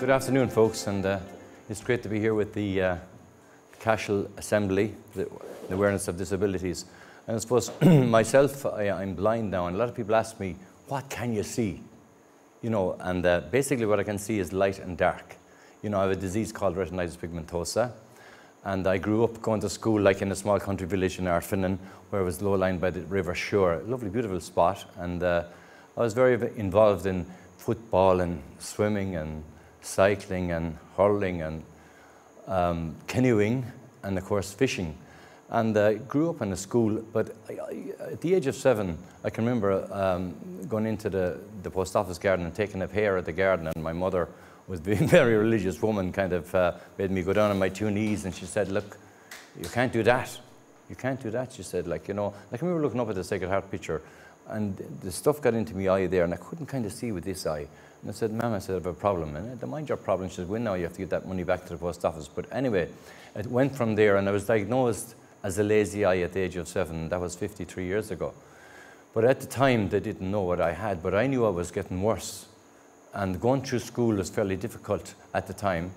Good afternoon, folks, and it's great to be here with the Cashel Assembly, the Awareness of Disabilities. And I suppose myself, I'm blind now, and a lot of people ask me, what can you see? You know, and basically what I can see is light and dark. You know, I have a disease called retinitis pigmentosa, and I grew up going to school like in a small country village in Arfinnan, where I was low-lying by the River Shore. A lovely, beautiful spot, and I was very involved in football and swimming and cycling and hurling and canoeing and, of course, fishing. And I grew up in a school, but at the age of 7, I can remember going into the post office garden and taking a pear at the garden, and my mother was being a very religious woman, kind of made me go down on my 2 knees, and she said, look, you can't do that. You can't do that, she said. Like, you know, like I remember looking up at the Sacred Heart picture, and the stuff got into my eye there, and I couldn't kind of see with this eye. And I said, Ma'am, I said, I have a problem. And I said, mind your problem. She said, well, now you have to get that money back to the post office. But anyway, it went from there, and I was diagnosed as a lazy eye at the age of 7. That was 53 years ago. But at the time, they didn't know what I had, but I knew I was getting worse. And going through school was fairly difficult at the time,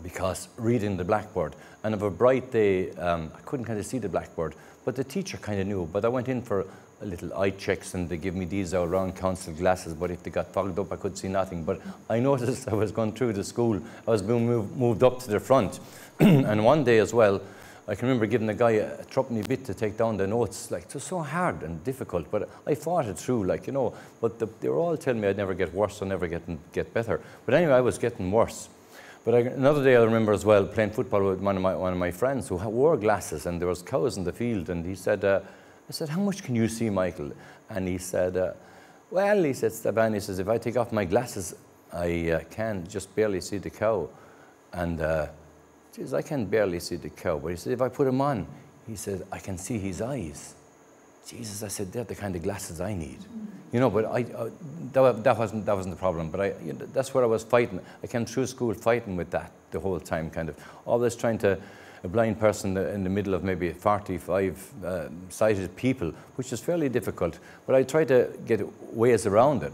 because reading the blackboard. And of a bright day, I couldn't kind of see the blackboard, but the teacher kind of knew. But I went in for a little eye checks, and they give me these round council glasses, but if they got fogged up, I could see nothing. But I noticed I was going through the school, I was being moved up to the front. And one day as well, I can remember giving the guy a threepenny bit to take down the notes. Like, it was so hard and difficult, but I fought it through, like, you know. But they were all telling me I'd never get worse or never get better. But anyway, I was getting worse. But another day I remember as well playing football with one of my friends who wore glasses, and there was cows in the field, and he said, I said, how much can you see, Michael? And he said, well, he said, Stephan, he says, if I take off my glasses, I can just barely see the cow. And geez, I can barely see the cow. But he said, if I put them on, he said, I can see his eyes. Jesus, I said, they're the kind of glasses I need. You know, but that wasn't the problem. But you know, that's what I was fighting. I came through school fighting with that the whole time, kind of always trying to, a blind person in the middle of maybe 45 sighted people, which is fairly difficult. But I tried to get ways around it.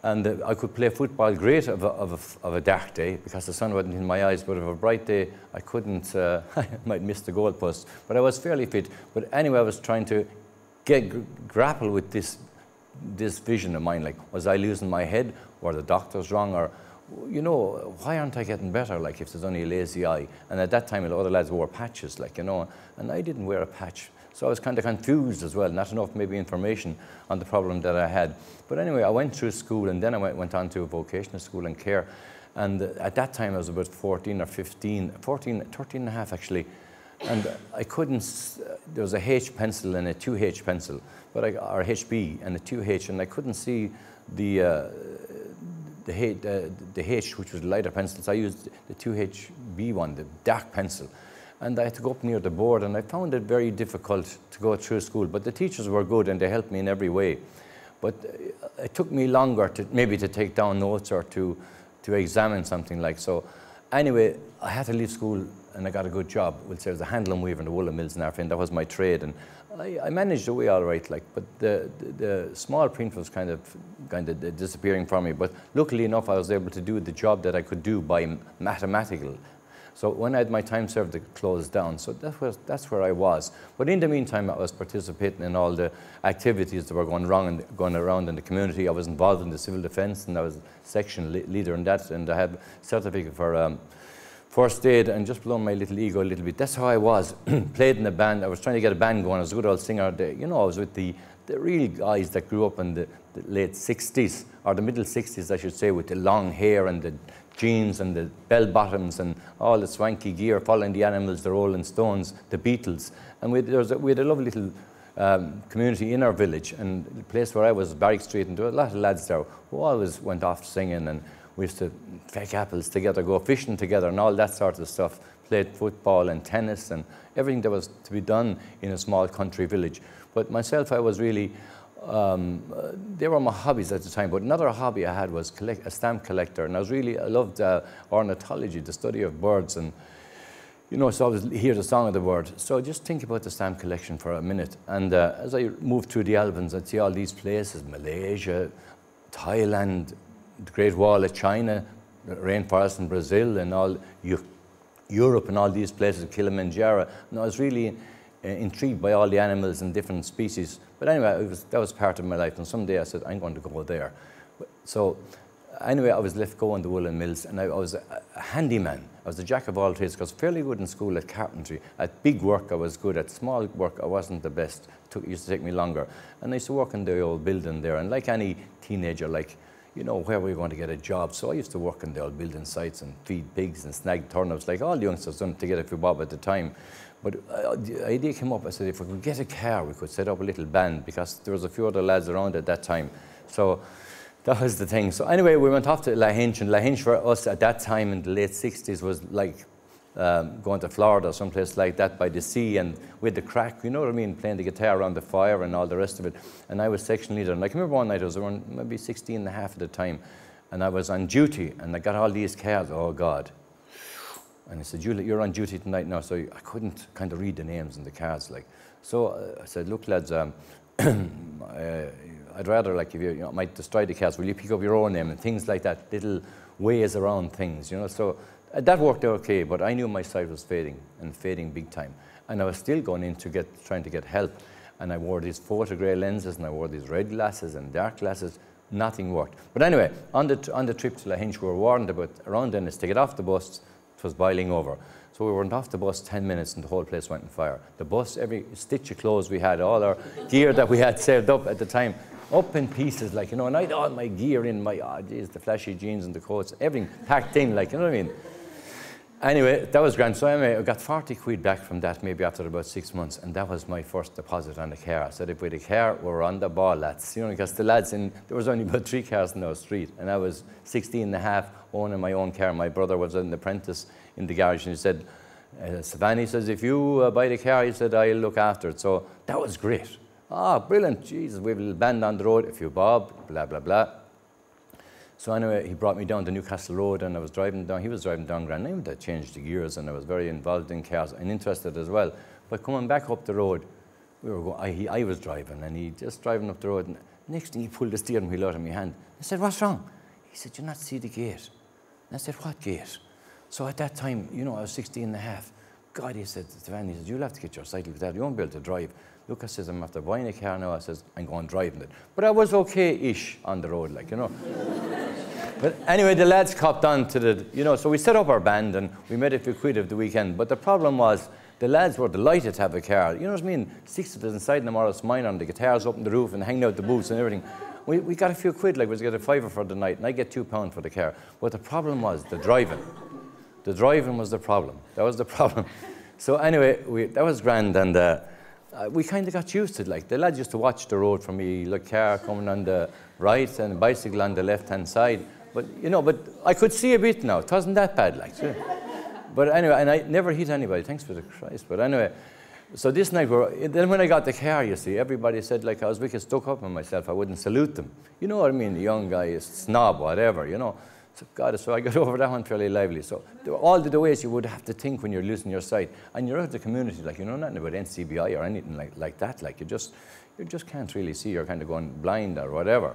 And I could play football great of a dark day, because the sun wasn't in my eyes, but of a bright day, I couldn't, I might miss the goalpost. But I was fairly fit. But anyway, I was trying to grapple with this vision of mine. Like, was I losing my head? Were the doctors wrong? Or, you know, why aren't I getting better, like, if there's only a lazy eye? And at that time, a lot of lads wore patches, like, you know, and I didn't wear a patch. So I was kind of confused as well, not enough maybe information on the problem that I had. But anyway, I went through school, and then I went on to a vocational school in Care. And at that time, I was about 14 or 15, 13 and a half actually. And I couldn't, there was a H pencil and a 2H pencil, but or HB and a 2H, and I couldn't see the H, which was the lighter pencil, so I used the 2HB one, the dark pencil. And I had to go up near the board, and I found it very difficult to go through school. But the teachers were good, and they helped me in every way. But it took me longer to maybe to take down notes or to examine something like so. Anyway, I had to leave school, and I got a good job. We'll say I was a handle and weaver in the woolen mills in Arfin. That was my trade, and I managed the way all right. Like, but the small print was kind of disappearing for me. But luckily enough, I was able to do the job that I could do by mathematical. So when I had my time served, it closed down. So that's where I was. But in the meantime, I was participating in all the activities that were going around in the community. I was involved in the civil defence, and I was section leader in that. And I had a certificate for first aid, and just blown my little ego a little bit. That's how I was. Played in a band. I was trying to get a band going. I was a good old singer. You know, I was with the real guys that grew up in the late 60s, or the middle 60s, I should say, with the long hair and the jeans and the bell bottoms and all the swanky gear, following the Animals, the Rolling Stones, the Beatles. And we had a lovely little community in our village, and the place where I was, Barrack Street, and there were a lot of lads there who always went off singing, and we used to fake apples together, go fishing together, and all that sort of stuff. Played football and tennis and everything that was to be done in a small country village. But myself, I was really, they were my hobbies at the time, but another hobby I had was a stamp collector, and I loved ornithology, the study of birds, and you know, so I was hear the song of the bird. So just think about the stamp collection for a minute, and as I moved through the albums, I'd see all these places: Malaysia, Thailand, the Great Wall of China, rainforests in Brazil and all Europe and all these places, Kilimanjaro. And I was really intrigued by all the animals and different species. But anyway, that was part of my life. And someday I said, I'm going to go there. So anyway, I was left going to woolen mills, and I was a handyman. I was a jack of all trades, because I was fairly good in school at carpentry. At big work, I was good. At small work, I wasn't the best. It used to take me longer. And I used to work in the old building there. And like any teenager, like, you know, where were you going to get a job? So I used to work in the old building sites and feed pigs and snag turnips, like all the youngsters done to get a few bob at the time. But the idea came up, I said, if we could get a car, we could set up a little band, because there was a few other lads around at that time. So that was the thing. So anyway, we went off to Lahinch, and Lahinch for us at that time in the late 60s was like going to Florida, someplace like that by the sea, and with the crack, you know what I mean, playing the guitar around the fire and all the rest of it. And I was section leader. And I can remember one night, I was around maybe 16 and a half at the time, and I was on duty, and I got all these cards, oh God. And I said, you're on duty tonight now, so I couldn't kind of read the names in the cards, like. So I said, look lads, I'd rather, like, if you might destroy the cards, will you pick up your own name and things like that, little ways around things, you know. So that worked out okay, but I knew my sight was fading, and fading big time. And I was still going in to trying to get help. And I wore these photo-grey lenses, and I wore these red glasses and dark glasses. Nothing worked. But anyway, on the trip to Lahinch, we were warned about around then is to get off the bus. It was boiling over. So we went off the bus 10 minutes, and the whole place went on fire. The bus, every stitch of clothes we had, all our gear that we had saved up at the time, up in pieces, like, you know, and I had all my gear in, my, geez, the flashy jeans and the coats, everything packed in, like, you know what I mean? Anyway, that was grand. So anyway, I got 40 quid back from that, maybe after about 6 months, and that was my first deposit on the car. I said, if we had a car, we're on the ball, lads. You know, because the lads there was only about 3 cars in our street, and I was 16 and a half, owning my own car. My brother was an apprentice in the garage, and he said, Stephan, he says, if you buy the car, he said, I'll look after it. So that was great. Ah, brilliant, Jesus, we have a little band on the road, a few bob, blah, blah, blah. So anyway, he brought me down to Newcastle Road, and I was driving down, he was driving down Grand Name, that changed the gears, and I was very involved in cars and interested as well. But coming back up the road, we were going, I was driving, and he just driving up the road, and next thing he pulled the steering wheel out of my hand. I said, what's wrong? He said, you not see the gate? And I said, what gate? So at that time, you know, I was 16 and a half. God, he said, Stephan, he said, you'll have to get your cycle with that, you won't be able to drive. Look, I says, I'm after buying a car now. I says, I'm going driving it. But I was okay-ish on the road, like, you know. But anyway, the lads copped on to the, you know, so we set up our band, and we made a few quid of the weekend. But the problem was, the lads were delighted to have a car. You know what I mean? 6 of us inside in the Morris Minor, and the guitars up on the roof and hanging out the booths and everything. We got a few quid, like we get a £5 for the night, and I get £2 for the car. But the problem was the driving. The driving was the problem. That was the problem. So anyway, that was grand, and we kind of got used to it. Like, the lads used to watch the road for me, like car coming on the right and a bicycle on the left-hand side. But, you know, but I could see a bit now. It wasn't that bad, like. So. But anyway, and I never hit anybody, thanks for the Christ. But anyway, so this night, then when I got the car, you see, everybody said, like, I was wicked stuck up on myself. I wouldn't salute them. You know what I mean? The young guy is snob, whatever, you know. So, God, so I got over that one fairly lively. So all the ways you would have to think when you're losing your sight, and you're out of the community, like, you know nothing about NCBI or anything like that. Like, you just can't really see. You're kind of going blind or whatever.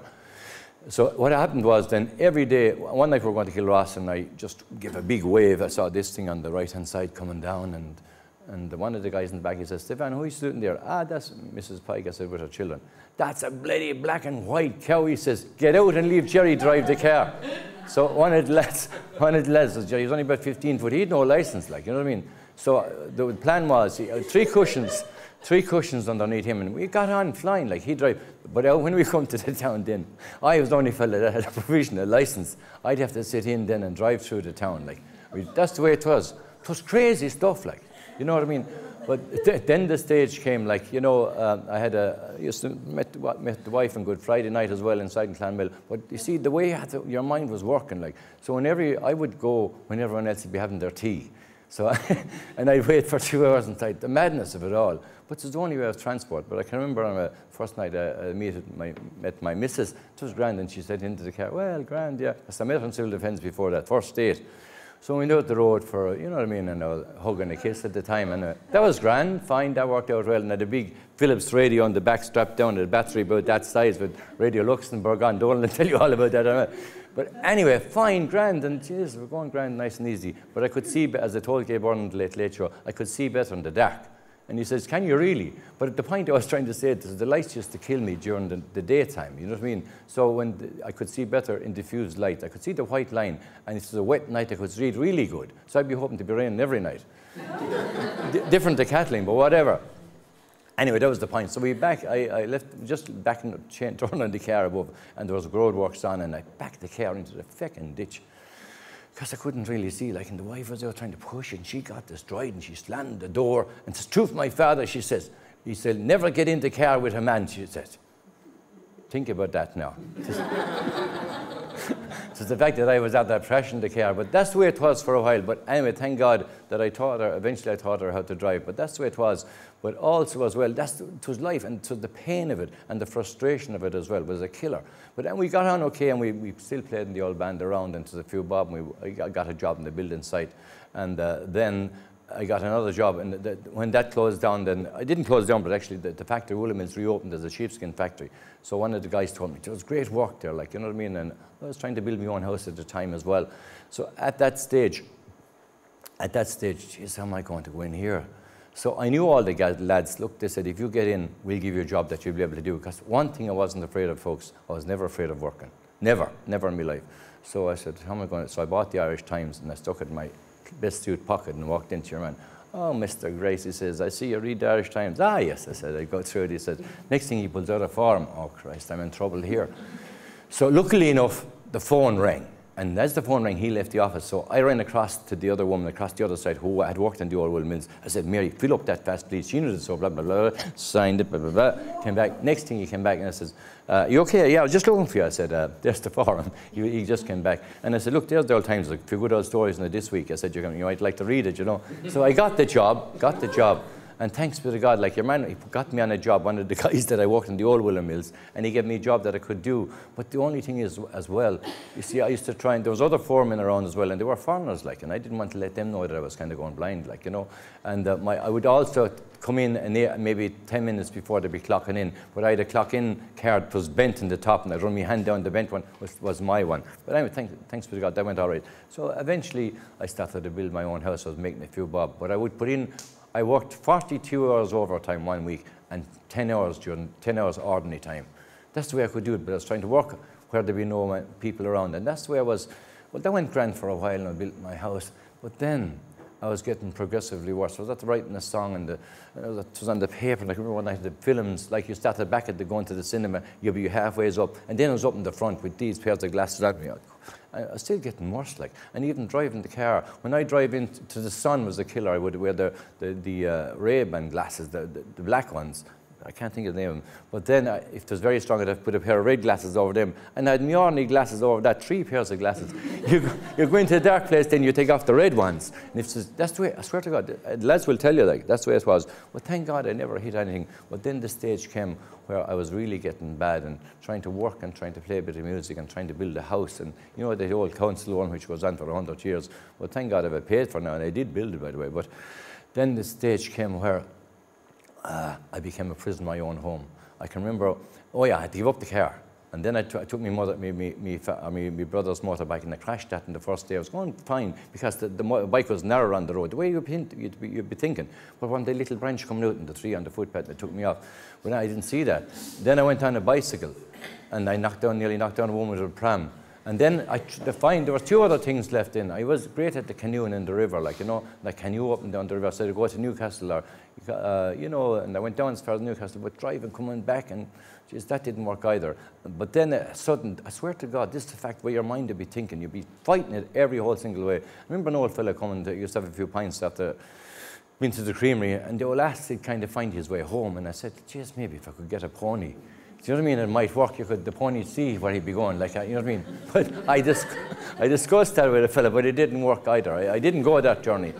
So what happened was then every day, one night we were going to Kilross, and I just gave a big wave. I saw this thing on the right-hand side coming down, and one of the guys in the back, he says, Stephan, who are you sitting there? Ah, that's Mrs. Pike, I said, with her children. That's a bloody black and white cow, he says. Get out and leave Jerry drive the car. So one of the lads says, Jerry, he's only about 15 foot, he had no license, like, you know what I mean? So the plan was, he had three cushions underneath him, and we got on flying, like, he'd drive. But when we come to the town then, I was the only fella that had a provisional license. I'd have to sit in then and drive through the town, like. That's the way it was. It was crazy stuff, like, you know what I mean? But then the stage came, like, you know, I used to met the wife on Good Friday night as well inside in Clonmel. But you see, the way your mind was working, like, so I would go when everyone else would be having their tea. So, and I'd wait for 2 hours inside, the madness of it all. But it's the only way of transport. But I can remember on the first night I met my missus. It was grand, and she said into the car, well, grand, yeah. I met her in civil defence before that, first date. So we went out the road for, you know what I mean, and a hug and a kiss at the time. And that was grand, fine, that worked out well. And I had a big Philips radio on the back strapped down, a battery about that size with Radio Luxembourg on. Don't want to tell you all about that. But anyway, fine, grand, and geez, we're going grand, nice and easy. But I could see, as I told Gabe Byrne in the Late Show, I could see better in the dark. And he says, can you really? But at the point I was trying to say is the lights used to kill me during the daytime, you know what I mean? So when I could see better in diffused light, I could see the white line, and if it was a wet night, I could read really good. So I'd be hoping to be raining every night. Different to Kathleen, but whatever. Anyway, that was the point. So I left just back in the chain, turned on the car above, and there was roadworks on, and I backed the car into the fucking ditch. Because I couldn't really see, like, and the wife was out trying to push, and she got destroyed, and she slammed the door, and it's true for my father, she says. He said, never get in the car with a man, she said. Think about that now. So the fact that I was out there crashing the car, but that's the way it was for a while. But anyway, thank God that eventually I taught her how to drive, but that's the way it was. But also as well, it was life, and so the pain of it and the frustration of it as well was a killer. But then we got on okay, and we still played in the old band around, and to a few bob, and I got a job in the building site. And then I got another job, and when that closed down, then I didn't close down, but actually the factory, Woolen Mills, reopened as a sheepskin factory. So one of the guys told me, there was great work there, like, you know what I mean? And I was trying to build my own house at the time as well. So at that stage, geez, how am I going to go in here? So I knew all the lads, look, they said, if you get in, we'll give you a job that you'll be able to do. Because one thing I wasn't afraid of, folks, I was never afraid of working. Never in my life. So I said, how am I going to? So I bought the Irish Times, and I stuck it in my best suit pocket and walked into your man. Oh, Mr. Grace, he says, I see you read the Irish Times. Ah, yes, I said, I go through it. He said, next thing he pulls out a form. Oh, Christ, I'm in trouble here. So luckily enough, the phone rang. And as the phone rang, he left the office. So I ran across to the other woman across the other side who had worked in the old Woolen Mills. I said, Mary, fill up that fast, please. She knew it, so blah, blah, blah, signed it, blah, blah, blah. Came back. Next thing he came back and I says, you okay? Yeah, I was just looking for you. I said, there's the form. He just came back. And I said, look, there's the old times, like, a few good old stories in it this week. I said, you might like to read it, you know. So I got the job. And thanks be to God, like your man, he got me on a job, one of the guys that I worked in the old Woolen Mills, and he gave me a job that I could do. But the only thing is, as well, you see, I used to try, and there was other foremen around as well, and they were foreigners, like, and I didn't want to let them know that I was kind of going blind, like, you know. And I would also come in and maybe 10 minutes before they'd be clocking in, but I had a clock-in card that was bent in the top, and I'd run my hand down, the bent one was my one. But anyway, thanks be to God, that went all right. So eventually, I started to build my own house. I was making a few bob, but I would put in, I worked 42 hours overtime 1 week and 10 hours ordinary time. That's the way I could do it, but I was trying to work where there'd be no people around. And that's the way I was. Well, that went grand for a while, and I built my house. But then I was getting progressively worse. I was at writing a song, and it was on the paper, and I remember one night the films, like you started back at going to the cinema, you'd be halfway up, and then I was up in the front with these pairs of glasses on me. I was still getting worse, like, and even driving the car. When I drive into the sun was a killer. I would wear the Ray-Ban glasses, the black ones. I can't think of the name of them. But then, if it was very strong, I'd have to put a pair of red glasses over them. And I had my ordinary glasses over that, 3 pairs of glasses. You go into a dark place, then you take off the red ones. And if that's the way, I swear to God, lads will tell you, like, that's the way it was. But thank God I never hit anything. But then the stage came where I was really getting bad and trying to work and trying to play a bit of music and trying to build a house. And you know, the old council one, which goes on for 100 years. But thank God I've paid for now, and I did build it, by the way. But then the stage came where I became a prisoner in my own home. I can remember, oh yeah, I had to give up the car. And then I took my brother's motorbike, and I crashed that in the first day. I was going fine because the bike was narrow on the road. The way you'd be thinking. But when the little branch coming out in the tree on the footpath, they took me off. But I didn't see that. Then I went on a bicycle, and I nearly knocked down a woman with a pram. And then there were 2 other things left in. I was great at the canoeing in the river, like, you know, like canoe up and down the river. So I'd go to Newcastle, or, you know, and I went down as far as Newcastle, but driving, coming back, and geez, that didn't work either. But then I swear to God, this is the fact where your mind would be thinking. You'd be fighting it every whole single way. I remember an old fella coming, used to have a few pints after been to the creamery, and the old lass would kind of find his way home. And I said, geez, maybe if I could get a pony. Do you know what I mean? It might work. The pony see where he'd be going, like, you know what I mean? But I discussed that with a fella, but it didn't work either. I didn't go that journey.